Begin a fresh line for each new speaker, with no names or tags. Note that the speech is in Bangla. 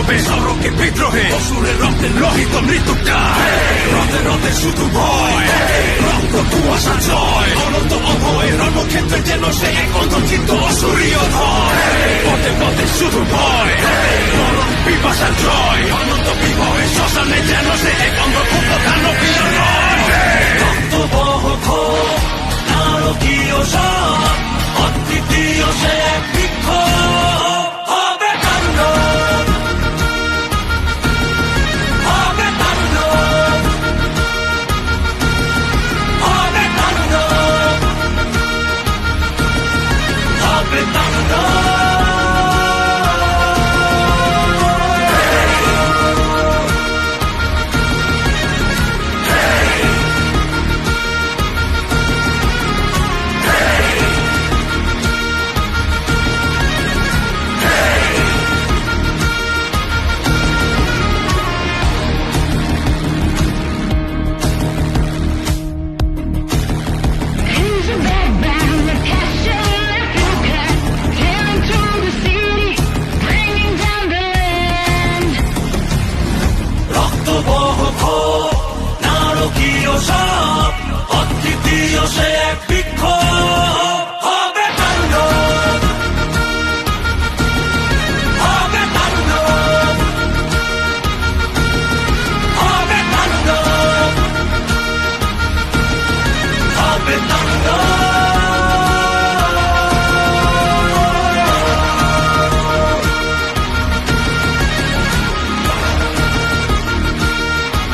বিপ্লবে সড়কে বিদ্রোহে অসুরের রক্তের লোহিত মৃত্যুটা রথে রথে শুধু ভয় রক্ত কুয়াশা জয় অনন্ত অভয় রণক্ষেত্রে যেন সে এক অন্তর্চিত্ত অসুরীয় ধয় পথে পথে শুধু ভয় মরণ পিপাসা জয় অনন্ত বিভয়ে শ্মশানে যেন সে এক অন্ধভুক্ত দানবীয় নয় রক্তবহ ঘোর নারকীয় সব অদ্বিতীয় সে বৃক্ষ হবে তাণ্ডব হবে তাণ্ডব হবে তাণ্ডব হবে তাণ্ডব নারকীয় সব অদ্বিতীয় সে